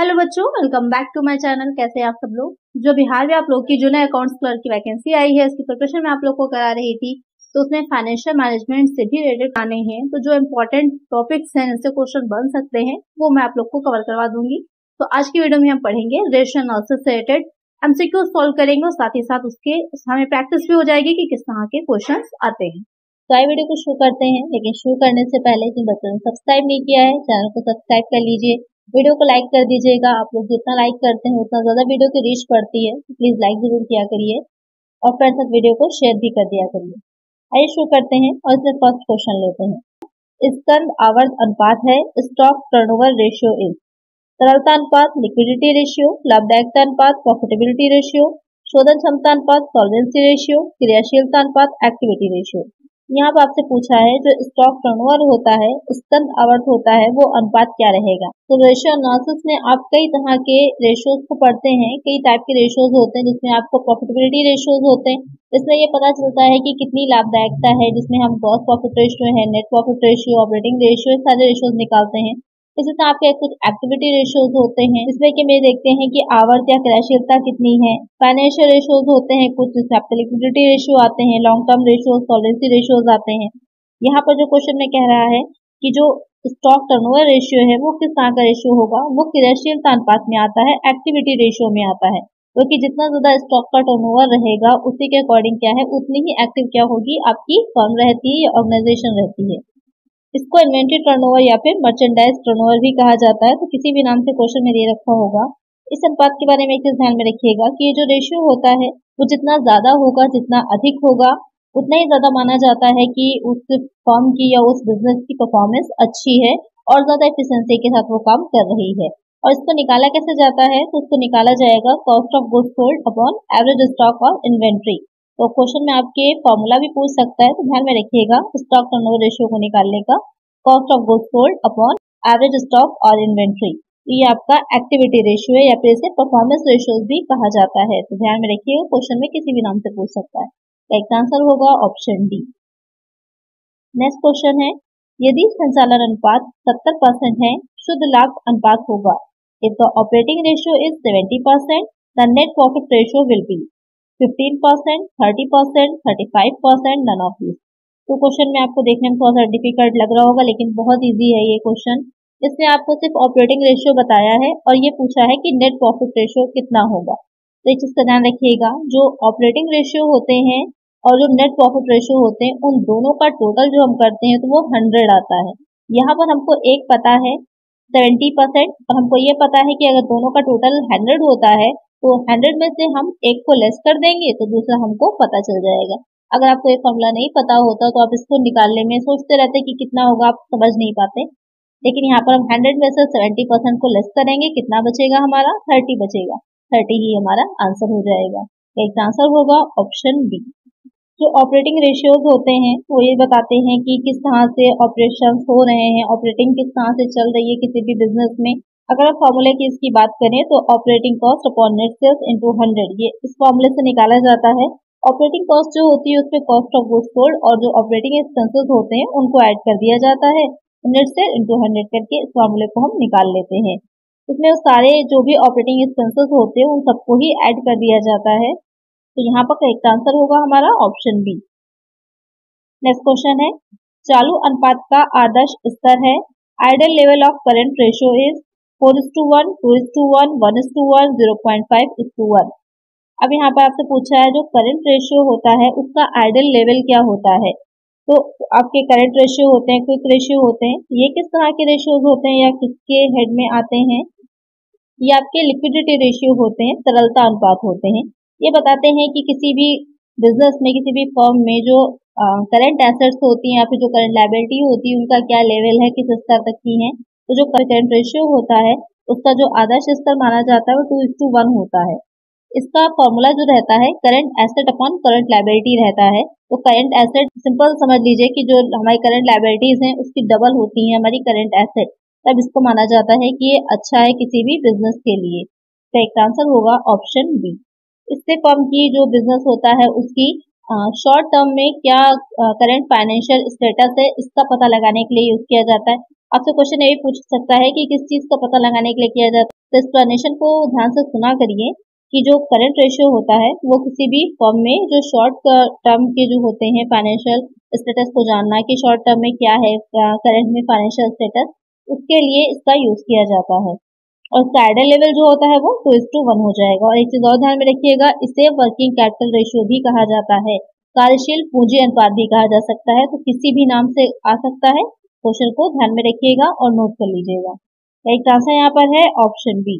Hello बच्चों, welcome back to my channel. कैसे हैं आप सब लोग। जो बिहार में आप लोग की जूनियर अकाउंट्स क्लर्क की वैकेंसी आई है, उसकी प्रिपरेशन में आप लोग को करा रही थी, तो उसमें फाइनेंशियल मैनेजमेंट से भी रिलेटेड आने हैं। तो जो इम्पोर्टेंट टॉपिक्स हैं जिनसे क्वेश्चन बन सकते हैं वो मैं आप लोग को कवर करवा दूंगी। तो आज की वीडियो में हम पढ़ेंगे रेशियो एनालिसिस से रिलेटेड एमसीक्यू सॉल्व करेंगे और साथ ही साथ उसके हमें प्रैक्टिस भी हो जाएगी कि किस तरह के क्वेश्चन आते हैं। तो आइए वीडियो को शुरू करते हैं, लेकिन शुरू करने से पहले जिन बच्चों ने सब्सक्राइब नहीं किया है चैनल को सब्सक्राइब कर लीजिए, वीडियो को लाइक कर दीजिएगा। आप लोग जितना लाइक करते हैं उतना ज्यादा वीडियो की रीच बढ़ती है, तो प्लीज लाइक जरूर किया करिए और फ्रेंड्स साथ वीडियो को शेयर भी कर दिया करिए। आइए शुरू करते हैं और इसमें फर्स्ट क्वेश्चन लेते हैं। स्कंद आवर्त अनुपात है स्टॉक टर्नओवर रेशियो इज तरलता अनुपात, लिक्विडिटी रेशियो, लाभदायकता अनुपात, प्रॉफिटेबिलिटी रेशियो, शोधन क्षमता अनुपात, सॉल्वेंसी रेशियो, क्रियाशीलता अनुपात, एक्टिविटी रेशियो। यहाँ पर आपसे पूछा है जो स्टॉक टर्नओवर होता है, स्कंद आवर्त होता है, वो अनुपात क्या रहेगा। तो रेशियो एनालिसिस में आप कई तरह के रेशियोज को पढ़ते हैं, कई टाइप के रेशियोज होते हैं, जिसमें आपको प्रॉफिटेबिलिटी रेशियोज होते हैं, इसमें ये पता चलता है कि कितनी लाभदायकता है, जिसमें हम ग्रॉस प्रॉफिट रेशियो है, net profit ratio, operating ratio, सारे रेशियोज निकालते हैं। इसी तरह आपके कुछ एक्टिविटी रेशियोज होते हैं, इसमें कि मैं देखते हैं कि आवर्त या क्रियाशीलता कितनी है। फाइनेंशियल रेशियोज होते हैं कुछ, जैसे आपके लिक्विडिटी रेशियो आते हैं, long term ratios, solvency ratios आते हैं। यहाँ पर जो क्वेश्चन में कह रहा है कि जो स्टॉक टर्नओवर रेशियो है वो किस तरह का रेशियो होगा, वो क्रियाशीलता अनुपात में आता है, एक्टिविटी रेशियो में आता है। क्योंकि जितना ज्यादा स्टॉक का टर्नओवर रहेगा उसी के अकॉर्डिंग क्या है, उतनी ही एक्टिव क्या होगी आपकी फर्म रहती है या ऑर्गेनाइजेशन रहती है। इसको इन्वेंट्री टर्नओवर या फिर मर्चेंडाइज टर्नओवर भी कहा जाता है। तो किसी भी नाम से क्वेश्चन में दे रखा होगा। इस अनुपात के बारे में एक चीज ध्यान में रखिएगा कि ये जो रेशियो होता है वो जितना ज्यादा होगा, जितना अधिक होगा, उतना ही ज्यादा माना जाता है कि उस फर्म की या उस बिजनेस की परफॉर्मेंस अच्छी है और ज्यादा एफिशिएंसी के साथ वो काम कर रही है। और इसको निकाला कैसे जाता है, तो उसको निकाला जाएगा cost of goods sold upon average stock और इन्वेंट्री। तो क्वेश्चन में आपके फॉर्मूला भी पूछ सकता है, तो ध्यान में रखिएगा स्टॉक टर्नओवर रेशियो को निकालने का cost of goods sold upon average stock और इन्वेंट्री। ये आपका एक्टिविटी रेशियो है या फिर इसे परफॉर्मेंस रेशियो भी कहा जाता है। तो ध्यान में रखिएगा, क्वेश्चन में किसी भी नाम से पूछ सकता है। एक आंसर होगा ऑप्शन डी। नेक्स्ट क्वेश्चन है, यदि संचालन अनुपात 70% है, शुद्ध लाभ अनुपात होगा। If the operating ratio is 70%, the net profit ratio will be 15%, 30%, 35%, none of this. तो क्वेश्चन में आपको देखने में थोड़ा सा डिफिकल्ट लग रहा होगा, लेकिन बहुत इजी है ये क्वेश्चन। इसमें आपको सिर्फ ऑपरेटिंग रेशियो बताया है और ये पूछा है कि नेट प्रॉफिट रेशियो कितना होगा। तो एक चीज का ध्यान रखिएगा, जो ऑपरेटिंग रेशियो होते हैं और जो नेट प्रॉफिट रेशियो होते हैं, उन दोनों का टोटल जो हम करते हैं तो वो 100 आता है। यहाँ पर हमको एक पता है 70% और हमको ये पता है कि अगर दोनों का टोटल 100 होता है तो 100 में से हम एक को लेस कर देंगे तो दूसरा हमको पता चल जाएगा। अगर आपको ये फॉर्मूला नहीं पता होता तो आप इसको निकालने में सोचते रहते कि कितना होगा, आप समझ नहीं पाते। लेकिन यहाँ पर हम 100 में से 70% को लेस करेंगे, कितना बचेगा हमारा, 30 बचेगा। 30 ही हमारा आंसर हो जाएगा। एक आंसर होगा ऑप्शन बी। जो ऑपरेटिंग रेशियोज होते हैं वो ये बताते हैं कि किस तरह से ऑपरेशंस हो रहे हैं, ऑपरेटिंग किस तरह से चल रही है किसी भी बिजनेस में। अगर आप फॉर्मूले की इसकी बात करें तो operating cost upon net sales into 100, ये इस फॉर्मूले से निकाला जाता है। ऑपरेटिंग कॉस्ट जो होती है उसमें कॉस्ट ऑफ गुड्स सोल्ड और जो ऑपरेटिंग एक्सपेंसेस होते हैं उनको ऐड कर दिया जाता है। नेट सेल इनटू 100 करके इस फॉर्मूले को हम निकाल लेते हैं। इसमें सारे जो भी ऑपरेटिंग एक्सपेंसेस होते हैं उन सबको ही ऐड कर दिया जाता है। तो यहाँ पर करेक्ट आंसर होगा हमारा ऑप्शन बी। नेक्स्ट क्वेश्चन है, चालू अनुपात का आदर्श स्तर है, ideal level of current ratio is 4:1, 2:1, 1:1, 0.5:1। अब यहाँ पर आपसे पूछा है जो करंट रेशियो होता है उसका आइडल लेवल क्या होता है। तो आपके करंट रेशियो होते हैं, क्विक रेशियो होते हैं, ये किस तरह के रेशियोज होते हैं या किसके हेड में आते हैं। ये आपके लिक्विडिटी रेशियो होते हैं, तरलता अनुपात होते हैं। ये बताते हैं कि किसी भी बिजनेस में, किसी भी फर्म में जो करंट एसेट्स होती हैं या फिर जो करंट लायबिलिटी होती है उनका क्या लेवल है, किस स्तर तक की है। तो जो करंट रेशियो होता है उसका जो आदर्श स्तर माना जाता है वो 2:1 होता है। इसका फॉर्मूला जो रहता है current asset upon current liability रहता है। तो करंट एसेट सिंपल समझ लीजिए कि जो हमारी करंट लायबिलिटीज हैं उसकी डबल होती है हमारी करंट एसेट, तब इसको माना जाता है कि ये अच्छा है किसी भी बिजनेस के लिए। तो एक आंसर होगा ऑप्शन बी। इससे फर्म की जो बिजनेस होता है उसकी शॉर्ट टर्म में क्या करंट फाइनेंशियल स्टेटस है इसका पता लगाने के लिए यूज किया जाता है। आपसे क्वेश्चन ये भी पूछ सकता है कि किस चीज का पता लगाने के लिए किया जाता है। तो एक्सप्लेनेशन को ध्यान से सुना करिए कि जो करंट रेशियो होता है वो किसी भी फॉर्म में जो शॉर्ट टर्म के जो होते हैं फाइनेंशियल स्टेटस को जानना कि शॉर्ट टर्म में क्या है करंट में फाइनेंशियल स्टेटस, उसके लिए इसका यूज किया जाता है। और इसका आइडल लेवल जो होता है वो 2:1 हो जाएगा। और एक चीज और ध्यान में रखिएगा, इसे वर्किंग कैपिटल रेशियो भी कहा जाता है, कार्यशील पूंजी अनुपात भी कहा जा सकता है। तो किसी भी नाम से आ सकता है, क्वेश्चन को ध्यान में रखिएगा और नोट कर लीजिएगा। राइट आंसर यहाँ पर है ऑप्शन बी।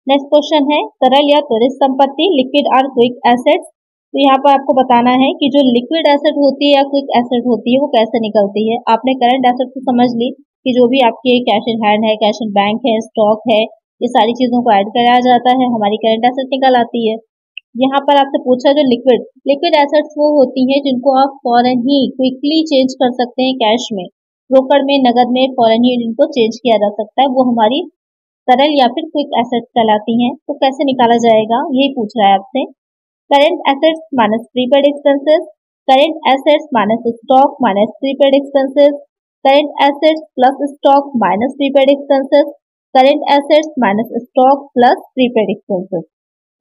नेक्स्ट क्वेश्चन है तरल या त्वरित संपत्ति, लिक्विड और क्विक एसेट्स। तो यहाँ पर आपको बताना है कि जो लिक्विड एसेट होती है या क्विक एसेट होती है वो कैसे निकलती है। आपने करंट एसेट को समझ ली कि जो भी आपके कैश इन हैंड है, कैश इन बैंक है, स्टॉक है, ये सारी चीजों को ऐड कराया जाता है, हमारी करंट एसेट निकल आती है। यहाँ पर आपसे पूछा जो लिक्विड एसेट्स वो होती है जिनको आप फौरन ही क्विकली चेंज कर सकते हैं कैश में, रोकड़ में, नगद में फौरन ही जिनको चेंज किया जा सकता है, वो हमारी तरल या फिर क्विक एसेट्स कहलाती हैं। तो कैसे निकाला जाएगा यही पूछ रहा है आपसे। Current assets minus prepaid expenses, current assets minus stock minus prepaid expenses, current assets plus stock minus prepaid expenses, current assets minus stock plus prepaid expenses.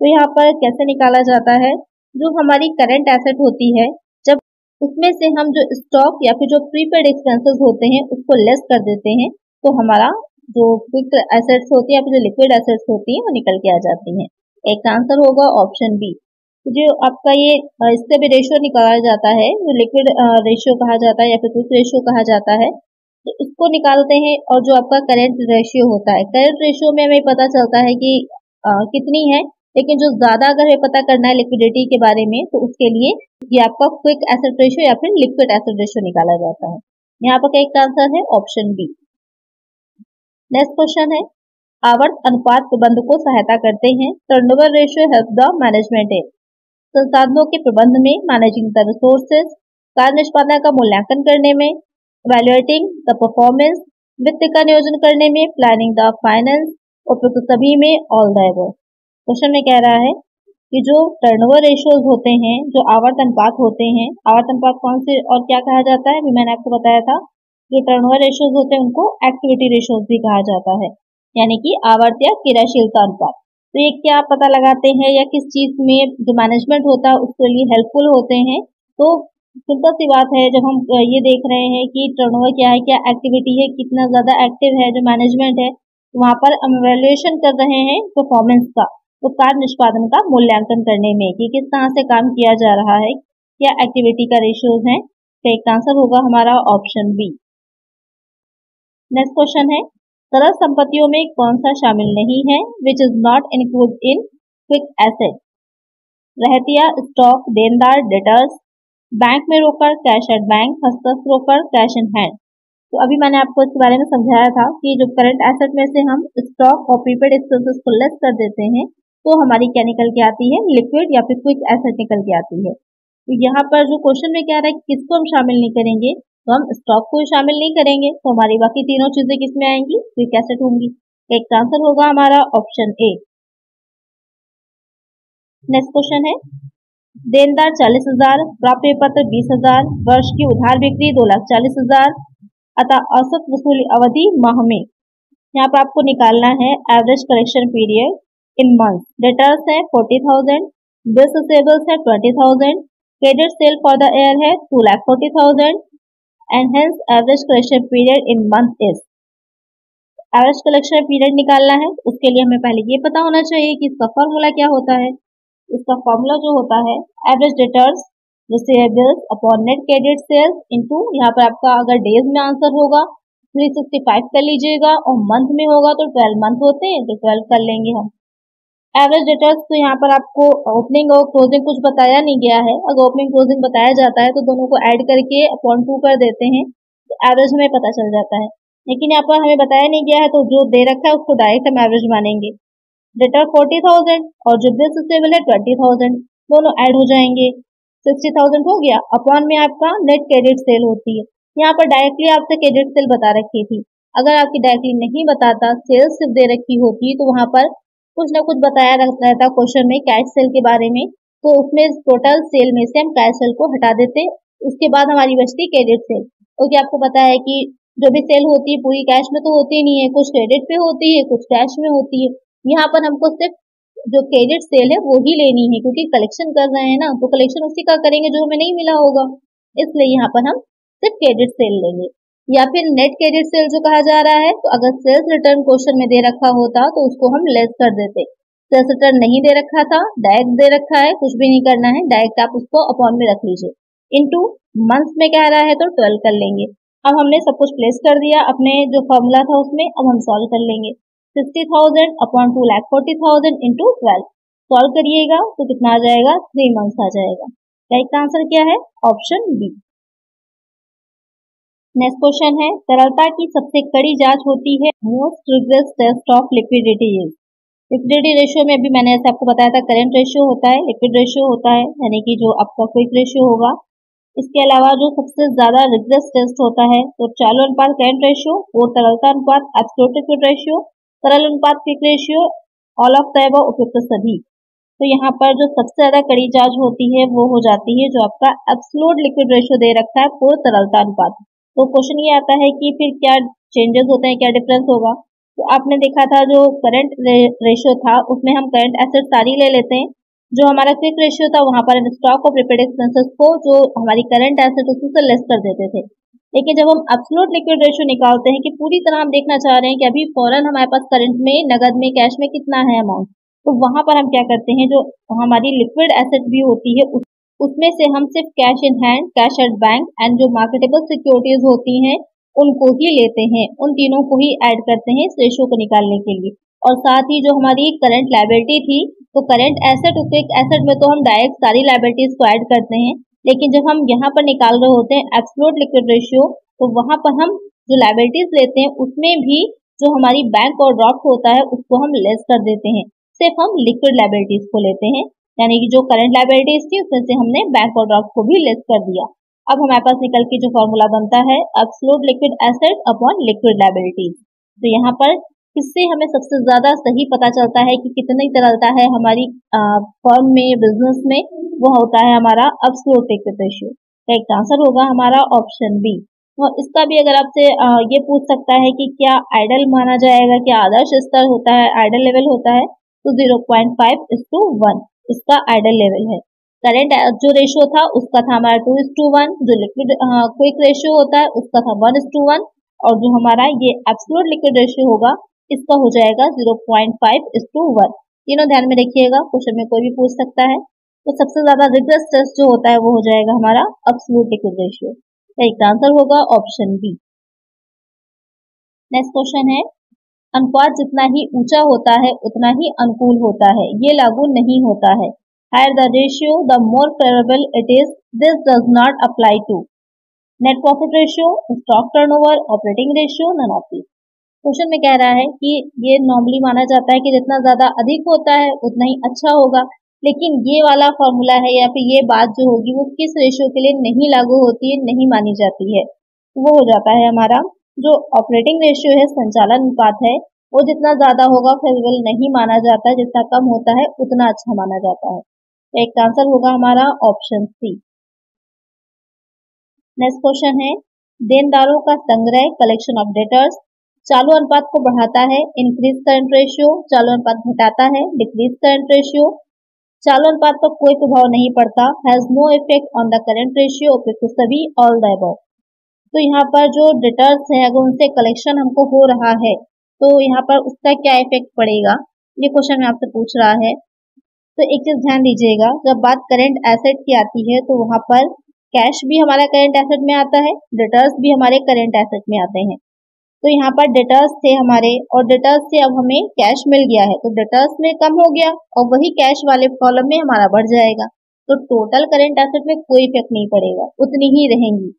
तो यहाँ पर कैसे निकाला जाता है, जो हमारी करंट एसेट होती है जब उसमें से हम जो स्टॉक या फिर जो प्रीपेड एक्सपेंसेस होते हैं उसको लेस कर देते हैं तो हमारा जो क्विक एसेट्स होती है या फिर जो लिक्विड एसेट्स होती है वो निकल के आ जाती हैं। एक आंसर होगा ऑप्शन बी। जो आपका ये इससे भी रेशियो निकाला जाता है, जो लिक्विड रेशियो कहा जाता है या फिर क्विक रेशियो कहा जाता है, तो इसको निकालते हैं। और जो आपका करंट रेशियो होता है, करंट रेशियो में हमें पता चलता है कि कितनी है, लेकिन जो ज्यादा अगर हमें पता करना है लिक्विडिटी के बारे में तो उसके लिए ये आपका क्विक एसेट रेशियो या फिर लिक्विड एसेट रेशियो निकाला जाता है। यहाँ पर एक आंसर है ऑप्शन बी। नेक्स्ट क्वेश्चन है आवर्त अनुपात प्रबंध को सहायता करते हैं। Turnover ratio help the management है संसाधनों के प्रबंध में, मैनेजिंग द रिसोर्सेज, कार्य निष्पादन का मूल्यांकन करने में, इवैल्यूएटिंग द परफॉर्मेंस, वित्त का नियोजन करने में, प्लानिंग द फाइनेंस, उपयुक्त सभी में, ऑल द अबव। क्वेश्चन में कह रहा है कि जो टर्नओवर रेशियोज होते हैं, जो आवर्त अनुपात होते हैं, आवर्त अनुपात कौन से और क्या कहा जाता है, अभी मैंने आपको बताया था। जो टर्नओवर रेशियोज होते हैं उनको एक्टिविटी रेशियोज भी कहा जाता है, यानी कि आवर्त या क्रियाशीलता अनुपात। तो ये क्या पता लगाते हैं या किस चीज में जो मैनेजमेंट होता है उसके लिए हेल्पफुल होते हैं। तो सिंपल सी बात है, जब हम ये देख रहे हैं कि टर्नओवर क्या है, क्या एक्टिविटी है, कितना ज्यादा एक्टिव है जो मैनेजमेंट है, वहां पर हम इवैल्यूएशन कर रहे हैं परफॉर्मेंस का, तो कार्य निष्पादन का मूल्यांकन करने में कि किस तरह से काम किया जा रहा है, क्या एक्टिविटी का रेशियोज है। तो एक आंसर होगा हमारा ऑप्शन बी। नेक्स्ट क्वेश्चन है तरल संपत्तियों में कौन सा शामिल नहीं है, which is not include in quick asset. रहतिया, स्टॉक, देनदार, डेटर्स, बैंक में रोकड़, कैश एट बैंक, हस्तक रोकड़, कैश इन हैंड। तो अभी मैंने आपको इसके बारे में समझाया था कि जो करंट एसेट में से हम स्टॉक और प्रीपेड एक्सपेंसेस को लेस कर देते हैं तो हमारी क्या निकल के आती है, लिक्विड या फिर क्विक एसेट निकल के आती है। तो यहाँ पर जो क्वेश्चन में क्या रहा है किसको हम शामिल नहीं करेंगे, तो हम स्टॉक को शामिल नहीं करेंगे, तो हमारी बाकी तीनों चीजें किसमें आएंगी, क्विक एसेट होंगी। एक आंसर होगा हमारा ऑप्शन ए। नेक्स्ट क्वेश्चन है देनदार 40,000, प्राप्य पत्र 20,000, वर्ष की उधार बिक्री 2,40,000, अतः औसत वसूली अवधि माह में। यहाँ पर आपको निकालना है average collection period in month. Debtors है 40,000, बिल्स रिसीवेबल्स है 20,000, credit sale for the year है 2,40,000 and hence average collection period in month is. Average collection period निकालना है, उसके लिए हमें पहले ये पता होना चाहिए कि इसका फॉर्मूला क्या होता है। इसका फॉर्मूला जो होता है average debtors receivables upon net credit sales into, यहाँ पर आपका अगर डेज में आंसर होगा 365 कर लीजिएगा और मंथ में होगा तो 12 मंथ होते हैं तो 12 कर लेंगे हम। एवरेज डेटर्स तो यहाँ पर आपको ओपनिंग और क्लोजिंग कुछ बताया नहीं गया है, अगर ओपनिंग क्लोजिंग बताया जाता है तो दोनों को ऐड करके अपॉन 2 कर देते हैं तो एवरेज हमें पता चल जाता है। लेकिन यहाँ पर हमें बताया नहीं गया है तो जो दे रखा है उसको डायरेक्ट हम एवरेज मानेंगे। डेटर 40,000 और जो बिल्स रिसीवेबल है 20,000, दोनों ऐड हो जाएंगे, 60,000 हो गया। अपॉन में आपका नेट क्रेडिट सेल होती है, यहाँ पर डायरेक्टली आपसे क्रेडिट सेल बता रखी थी, अगर आपकी डायरेक्टली नहीं बताता, सेल्स सिर्फ दे रखी होती तो वहां पर कुछ ना कुछ बताया रहता क्वेश्चन में कैश सेल के बारे में, तो उसमें टोटल सेल में से हम कैश सेल को हटा देते, उसके बाद हमारी बचती क्रेडिट सेल। क्योंकि आपको पता है कि जो भी सेल होती है पूरी कैश में तो होती नहीं है, कुछ क्रेडिट पे होती है, कुछ कैश में होती है। यहाँ पर हमको सिर्फ जो क्रेडिट सेल है वो ही लेनी है, क्योंकि कलेक्शन कर रहे हैं ना, तो कलेक्शन उसी का करेंगे जो हमें नहीं मिला होगा, इसलिए यहाँ पर हम सिर्फ क्रेडिट सेल लेंगे। या फिर नेट क्रेडिट सेल जो कहा जा रहा है, तो अगर सेल्स रिटर्न क्वेश्चन में दे रखा होता तो उसको हम लेस कर देते। सेल्स रिटर्न नहीं दे रखा था, डायरेक्ट दे रखा है, कुछ भी नहीं करना है, डायरेक्ट आप उसको अपॉन में रख लीजिए। इनटू मंथ्स में कह रहा है तो 12 कर लेंगे। अब हमने सब कुछ प्लेस कर दिया अपने जो फॉर्मूला था उसमें, अब हम सॉल्व कर लेंगे। 60,000 अपॉन 2,40,000 इंटू 12 सॉल्व करिएगा तो कितना आ जाएगा, 3 मंथ्स आ जाएगा। राइट आंसर क्या है, ऑप्शन बी। नेक्स्ट क्वेश्चन है, तरलता की सबसे कड़ी जांच होती है most rigorous test of liquidity is. Liquidity ratio में भी मैंने ऐसे आपको बताया था, करंट रेशियो होता है, लिक्विड रेशियो होता है, यानी कि जो आपका क्विक रेशियो होगा। इसके अलावा जो सबसे ज्यादा रिग्रेस टेस्ट होता है तो चालू अनुपात करंट रेशियो और तरलता अनुपात एब्सोल्यूट लिक्विड रेशियो, तरल अनुपात quick ratio, all of the above उपयुक्त सभी। तो यहाँ पर जो सबसे ज्यादा कड़ी जांच होती है वो हो जाती है जो आपका एब्सोल्यूट लिक्विड रेशियो दे रखा है फॉर तरलता अनुपात। तो क्वेश्चन ये आता है कि फिर क्या चेंजेस होते हैं, क्या डिफरेंस होगा। तो आपने देखा था जो करंट रेशियो था उसमें हम करंट एसेट सारी ले लेते हैं, जो हमारा क्विक रेशियो था वहां पर हम स्टॉक और प्रीपेड एक्सपेंसेस को जो हमारी करंट एसेट उससे लेस कर देते थे। लेकिन जब हम एब्सोल्यूट लिक्विड रेशियो निकालते हैं कि पूरी तरह हम देखना चाह रहे हैं कि अभी फौरन हमारे पास करंट में, नगद में, कैश में कितना है अमाउंट, तो वहां पर हम क्या करते हैं, जो हमारी लिक्विड एसेट भी होती है उसमें से हम सिर्फ cash in hand, cash at bank and जो मार्केटेबल सिक्योरिटीज होती हैं उनको ही लेते हैं, उन तीनों को ही ऐड करते हैं इस रेशियो को निकालने के लिए। और साथ ही जो हमारी करंट लायबिलिटी थी, तो करंट एसेट और क्विक एसेट में तो हम डायरेक्ट सारी लायबिलिटीज को ऐड करते हैं, लेकिन जब हम यहाँ पर निकाल रहे होते हैं एब्सोल्यूट लिक्विड रेशियो, तो वहां पर हम जो लायबिलिटीज लेते हैं उसमें भी जो हमारी बैंक और ड्राफ्ट होता है उसको हम लेस कर देते हैं, सिर्फ हम लिक्विड लायबिलिटीज को लेते हैं, यानी कि जो करंट लायबिलिटीज थी उसमें से हमने बैंक और ड्राफ्ट को भी लेस कर दिया। अब हमारे पास निकल के जो फॉर्मूला बनता है absolute liquid asset upon liquid liabilities. तो यहाँ पर किससे हमें सबसे ज्यादा सही पता चलता है कि कितनी तरलता है हमारी फर्म में, बिजनेस में, वो होता है हमारा absolute liquid ratio. Correct answer होगा हमारा ऑप्शन बी। और इसका भी अगर आपसे ये पूछ सकता है कि क्या आइडल माना जाएगा, क्या आदर्श स्तर होता है, आइडल लेवल होता है, तो 0.5:1 इसका आइडल लेवल है। करंट जो रेशियो था उसका था हमारा 2:1, जो लिक्विड क्विक रेशियो होता है उसका था 1:1, और जो हमारा ये एब्सोल्यूट लिक्विड रेशियो होगा इसका हो जाएगा 0.5:1। तीनों ध्यान में रखिएगा, क्वेश्चन में कोई भी पूछ सकता है। तो सबसे ज्यादा रिग्रेस टेस्ट जो होता है वो हो जाएगा हमारा absolute liquid ratio. Right answer होगा ऑप्शन बी। नेक्स्ट क्वेश्चन है, अनुपात जितना ही ऊंचा होता है उतना ही अनुकूल होता है, ये लागू नहीं होता है। Higher the ratio, the more favorable it is. This does not apply to net profit ratio, stock turnover, operating ratio, none of these. Question में कह रहा है कि ये नॉर्मली माना जाता है कि जितना ज्यादा अधिक होता है उतना ही अच्छा होगा, लेकिन ये वाला फॉर्मूला है या फिर ये बात जो होगी वो किस रेशियो के लिए नहीं लागू होती है, नहीं मानी जाती है। वो हो जाता है हमारा जो ऑपरेटिंग रेशियो है, संचालन अनुपात है, वो जितना ज्यादा होगा फेवरेबल नहीं माना जाता है, जितना कम होता है उतना अच्छा माना जाता है। एक आंसर होगा हमारा ऑप्शन सी। नेक्स्ट क्वेश्चन है, देनदारों का संग्रह, कलेक्शन ऑफ डेटर्स, चालू अनुपात को बढ़ाता है, इंक्रीज करंट रेशियो, चालू अनुपात घटाता है, डिक्रीज करंट रेशियो, चालू अनुपात पर कोई प्रभाव नहीं पड़ता, has no effect on the current ratio, उपयुक्त सभी, ऑल द अबव। तो यहाँ पर जो डेटर्स है अगर उनसे कलेक्शन हमको हो रहा है तो यहाँ पर उसका क्या इफेक्ट पड़ेगा, ये क्वेश्चन में आपसे पूछ रहा है। तो एक चीज ध्यान दीजिएगा, जब बात करंट एसेट की आती है तो वहां पर कैश भी हमारा करंट एसेट में आता है, डेटर्स भी हमारे करंट एसेट में आते हैं। तो यहाँ पर डेटर्स थे हमारे और डेटर्स से अब हमें कैश मिल गया है, तो डेटर्स में कम हो गया और वही कैश वाले कॉलम में हमारा बढ़ जाएगा, तो टोटल करंट एसेट में कोई इफेक्ट नहीं पड़ेगा, उतनी ही रहेंगी।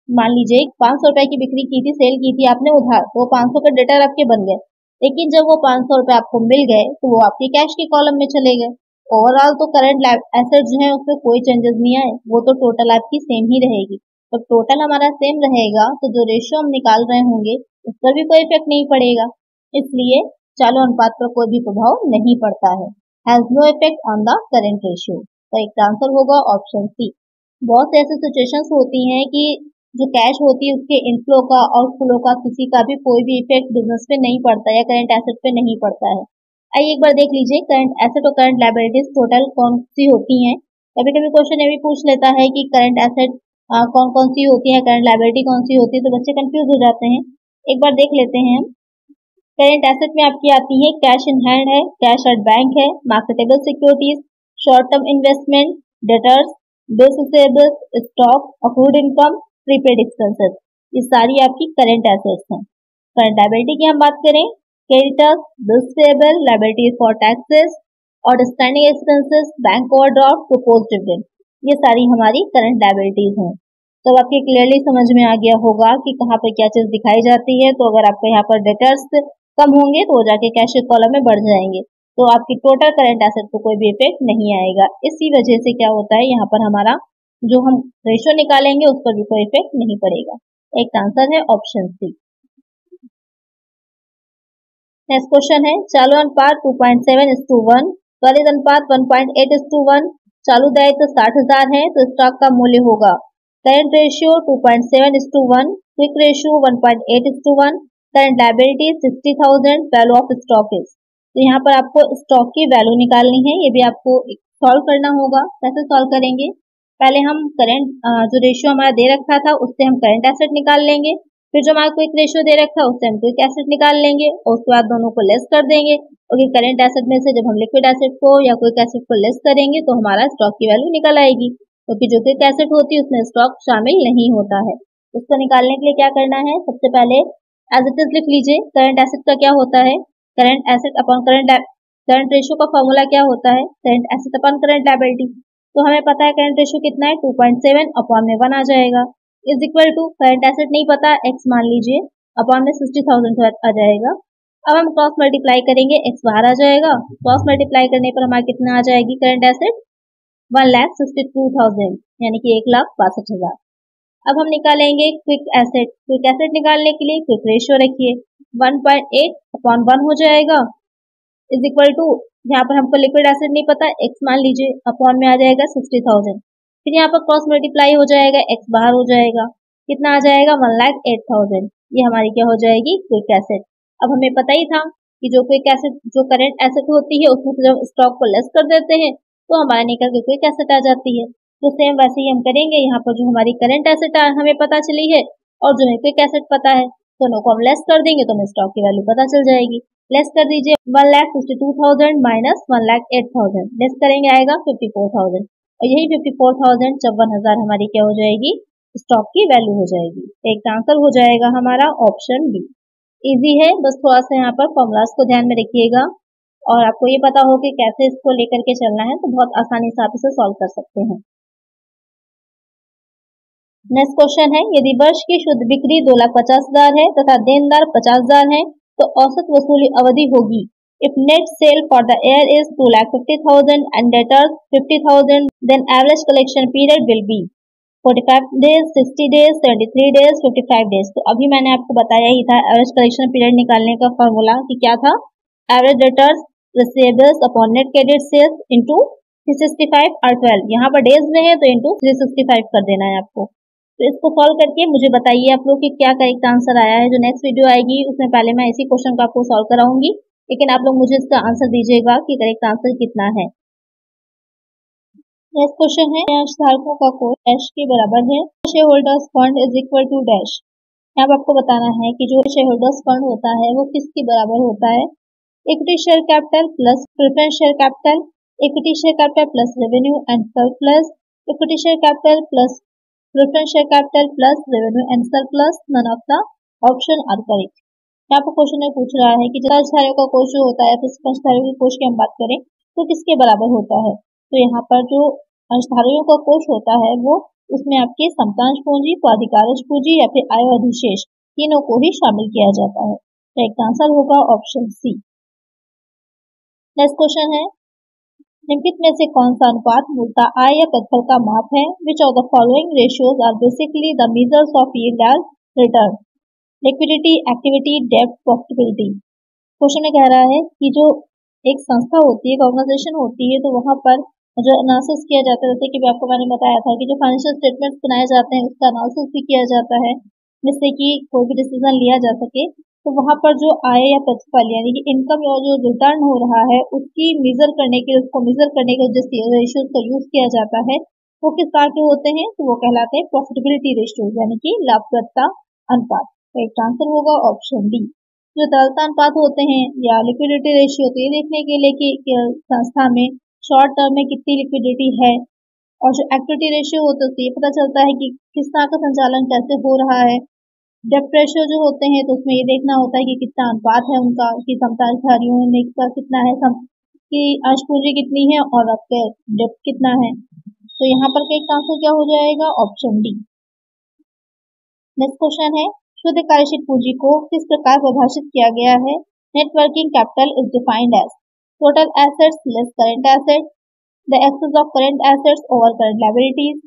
मान लीजिए 500 रुपए की बिक्री की थी, सेल की थी आपने उधार, तो 500 के डेटर आपके बन गए, लेकिन जब वो 500 रुपए आपको मिल गए तो वो आपके कैश के कॉलम में चले गए। ओवरऑल तो करंट एसेट जो है उसमें कोई चेंजेस नहीं आए, वो तो टोटल आपकी सेम ही रहेगी। तो टोटल हमारा सेम रहेगा तो जो रेशियो हम निकाल रहे होंगे उस पर भी कोई इफेक्ट नहीं पड़ेगा, इसलिए चालू अनुपात पर कोई भी प्रभाव नहीं पड़ता है। Has no effect on the current ratio. तो एक आंसर होगा ऑप्शन सी। बहुत से ऐसे सिचुएशंस होती हैं कि जो कैश होती है उसके इनफ्लो का आउटफ्लो का किसी का भी कोई भी इफेक्ट बिजनेस पे नहीं पड़ता या करंट एसेट पे नहीं पड़ता है। आइए एक बार देख लीजिए करंट एसेट और करंट लायबिलिटीज टोटल कौन सी होती हैं। कभी कभी क्वेश्चन ये भी पूछ लेता है कि करंट एसेट कौन कौन सी होती है, करंट लायबिलिटी कौन सी होती है, तो बच्चे कंफ्यूज हो जाते हैं। एक बार देख लेते हैं। करंट एसेट में आपकी आती है कैश इन हैंड है, कैश एट बैंक है, marketable securities, short term investment, debtors, bills receivables, stock, accrued income, prepaid expenses, ये सारी आपकी करंट एसेट्स हैं। करंट लायबिलिटी की हम बात करें, creditors, bills payable, liabilities for taxes, outstanding expenses, bank overdraft, proposed dividend, ये सारी हमारी करंट लायबिलिटीज हैं। तो आपके क्लियरली समझ में आ गया होगा कि कहाँ पर क्या चीज दिखाई जाती है। तो अगर आपके यहाँ पर डेटर्स कम होंगे तो वो जाके कैश कॉलम में बढ़ जाएंगे, तो आपकी टोटल करंट एसेट को कोई भी इफेक्ट नहीं आएगा। इसी वजह से क्या होता है, यहाँ पर हमारा जो हम रेशियो निकालेंगे उस पर भी कोई इफेक्ट नहीं पड़ेगा। एक आंसर है ऑप्शन सी। नेक्स्ट क्वेश्चन है, चालू अनुपात 2.7:1, त्वरित अनुपात 1.8:1, चालू दायित्व 60,000 है तो स्टॉक का मूल्य होगा current ratio 2.7:1, quick ratio 1.8:1, current liability 60,000, value of stock is. तो यहाँ पर आपको स्टॉक की वैल्यू निकालनी है, ये भी आपको सॉल्व करना होगा। कैसे सॉल्व करेंगे, पहले हम करंट जो रेशियो हमारा दे रखा था उससे हम करंट एसेट निकाल लेंगे, फिर जो हमारा क्विक रेशियो दे रखा है उससे हम क्विक एसेट निकाल लेंगे और उसके बाद दोनों को लेस कर देंगे। और करंट एसेट में से जब हम लिक्विड एसेट को या क्विक एसेट को लेस करेंगे तो हमारा स्टॉक की वैल्यू निकल आएगी, क्योंकि जो क्विक एसेट होती है उसमें स्टॉक शामिल नहीं होता है। उसको निकालने के लिए क्या करना है, सबसे पहले एज इट इज लिख लीजिए। करंट एसेट का क्या होता है, current asset upon current ratio का फॉर्मूला क्या होता है, current asset upon current liability. तो हमें पता है करंट रेशियो कितना है 2.7, अपॉन में 1 आ जाएगा, is equal to current asset नहीं पता x मान लीजिए, अपॉन में 60,000 आ जाएगा। अब हम क्रॉस मल्टीप्लाई करेंगे, x बाहर आ जाएगा, क्रॉस मल्टीप्लाई करने पर हमारा कितना आ जाएगी करंट एसेट 1,62,000 यानी कि 1,62,000। अब हम निकालेंगे क्विक एसेट। क्विक एसेट निकालने के लिए क्विक रेशियो रखिए 1.8 अपॉन 1 हो जाएगा, इज इक्वल टू यहाँ पर हमको लिक्विड एसेट नहीं पता, x मान लीजिए, अपॉन में आ जाएगा 60,000। फिर यहाँ पर क्रॉस मल्टीप्लाई हो जाएगा, x बाहर हो जाएगा, कितना आ जाएगा 1,08,000। ये हमारी क्या हो जाएगी क्विक एसेट। अब हमें पता ही था कि जो क्विक एसेट जो करंट एसेट होती है उसमें से जब स्टॉक को लेस कर देते हैं तो हमारा निकल के क्विक एसेट आ जाती है। तो सेम वैसे ही हम करेंगे, यहाँ पर जो हमारी करंट एसेट हमें पता चली है और जो हमें क्विक एसेट पता है दोनों को हम लेस कर देंगे तो हमें स्टॉक की वैल्यू पता चल जाएगी। लेस कर दीजिए 1,62,000 माइनस 1,08,000, लेस करेंगे आएगा 54,000 और यही 54,000 54,000 हमारी क्या हो जाएगी स्टॉक की वैल्यू हो जाएगी। एक आंसर हो जाएगा हमारा ऑप्शन बी। इजी है, बस थोड़ा सा यहाँ पर फॉर्मूलाज को ध्यान में रखिएगा और आपको ये पता हो कि कैसे इसको लेकर के चलना है तो बहुत आसानी से आप इसे सॉल्व कर सकते हैं। नेक्स्ट क्वेश्चन है, यदि वर्ष की शुद्ध बिक्री 2,50,000 है तथा देनदार 50,000 है तो औसत वसूली अवधि होगी। If net sale for the year is 2,50,000 and debtors 50,000 then average collection period will be 45 days, 60 days, 73 days, 55 days. तो अभी मैंने आपको बताया ही था एवरेज कलेक्शन पीरियड निकालने का फॉर्मूला कि क्या था, average debtors receivables upon net credit sales into 365 और 12, यहाँ पर डेज में है तो इनटू 365 कर देना है आपको। तो इसको सॉल्व करके मुझे बताइए आप लोग कि क्या करेक्ट आंसर आया है। जो नेक्स्ट वीडियो आएगी उसमें पहले मैं इसी क्वेश्चन को आपको सॉल्व कराऊंगी, लेकिन आप लोग मुझे इसका आंसर दीजिएगा कि करेक्ट आंसर कितना है। नेक्स्ट क्वेश्चन है, शेयरधारकों का कोष डैश के बराबर है, share holders fund is equal to dash. यहाँ पर आपको बताना है कि जो शेयर होल्डर्स फंड होता है वो किसके बराबर होता है, equity share capital plus preference share capital, equity share capital plus revenue and surplus, equity share capital plus preference share capital plus revenue and surplus, none of the option are correct. यहाँ पर question में पूछ रहा है कि शेयरधारकों का कोष जो होता है, फिर शेयरधारकों के कोष की हम बात करें तो किसके बराबर होता है। तो यहाँ पर जो शेयरधारकों का कोष होता है वो उसमें आपके समतांश पूंजी, स्वाधिकारज पूंजी या फिर आय अधिशेष तीनों को ही शामिल किया जाता है। तो एक आंसर होगा ऑप्शन सी। नेक्स्ट क्वेश्चन है, निम्नलिखित में से कौन सा अनुपात मूलतः आय या प्रतिफल का माप है, which of the following ratios are basically the measures of yield as return, liquidity, activity, डेब्ट, प्रॉफिटेबिलिटी। क्वेश्चन में कह रहा है कि जो एक संस्था होती है, एक ऑर्गेनाइजेशन होती है, तो वहां पर जो एनालिसिस किया जाता है, जैसे कि आपको मैंने बताया था कि जो फाइनेंशियल स्टेटमेंट्स बनाए जाते हैं उसका एनालिसिस भी किया जाता है, जिससे कि कोई भी डिसीजन लिया जा सके। तो वहाँ पर जो आय या प्रतिफल यानी कि इनकम या जो रिटर्न हो रहा है उसको मेजर करने के जिस रेशियोज का यूज किया जाता है वो किस तरह के होते हैं, तो वो कहलाते हैं प्रॉफिटेबिलिटी रेशियोज यानी कि लाभप्रदता अनुपात। तो एक आंसर होगा ऑप्शन डी। जो तरलता अनुपात होते हैं या लिक्विडिटी रेशियो, तो ये देखने के लिए कि संस्था में शॉर्ट टर्म में कितनी लिक्विडिटी है, और जो एक्टिविटी रेशियो होता है तो ये पता चलता है कि किस तरह का संचालन कैसे हो रहा है। डेप्ट रेशियो जो होते हैं तो उसमें ये देखना होता है कि कितना अनुपात है उनका, कि समझदारियों होने का कितना है, कि अंश पूंजी कितनी है और आपके डेप्ट कितना है। तो यहाँ पर का आंसर क्या हो जाएगा, ऑप्शन डी। नेक्स्ट क्वेश्चन है, शुद्ध कार्यशील पूंजी को किस प्रकार परिभाषित किया गया है। Net working capital is defined as total assets less current assets, the excess of current assets over current liabilities,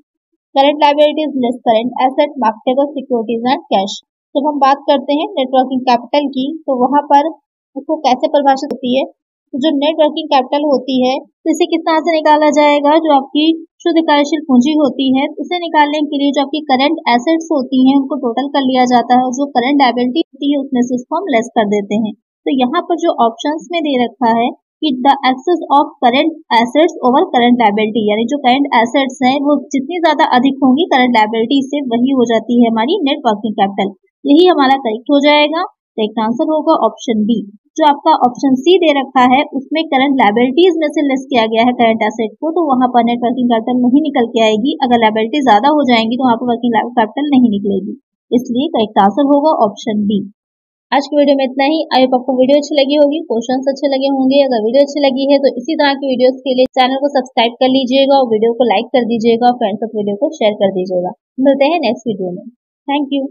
current liabilities less current asset, marketable securities and cash. जब हम बात करते हैं नेट वर्किंग कैपिटल की तो वहां पर उसको कैसे परिभाषित होती है, तो जो नेट वर्किंग कैपिटल होती है तो इसे किस तरह से निकाला जाएगा, जो आपकी शुद्ध कार्यशील पूंजी होती है उसे निकालने के लिए जो आपकी करंट एसेट्स होती हैं उनको टोटल कर लिया जाता है और जो करंट लायबिलिटी होती है उसमें से उसको हम लेस कर देते हैं। तो यहाँ पर जो ऑप्शंस में दे रखा है कि the excess of current assets over current liability, यानी जो करंट एसेट्स हैं वो जितनी ज्यादा अधिक होंगी करंट लायबिलिटी से वही हो जाती है हमारी नेट वर्किंग कैपिटल। यही हमारा करेक्ट हो जाएगा। तो एक आंसर होगा ऑप्शन बी। जो आपका ऑप्शन सी दे रखा है उसमें करंट लायबिलिटीज में से लेस किया गया है करंट एसेट को, तो वहां पर नेट वर्किंग कैपिटल नहीं निकल के आएगी। अगर लायबिलिटी ज्यादा हो जाएंगी तो वहां पर वर्किंग कैपिटल नहीं निकलेगी, इसलिए करेक्ट आंसर होगा ऑप्शन बी। आज की वीडियो में इतना ही। आई होप आपको वीडियो अच्छी लगी होगी, क्वेश्चंस अच्छे लगे होंगे। अगर वीडियो अच्छी लगी है तो इसी तरह की वीडियोस के लिए चैनल को सब्सक्राइब कर लीजिएगा और वीडियो को लाइक कर दीजिएगा और फ्रेंड्स तक वीडियो को शेयर कर दीजिएगा। मिलते हैं नेक्स्ट वीडियो में। Thank you.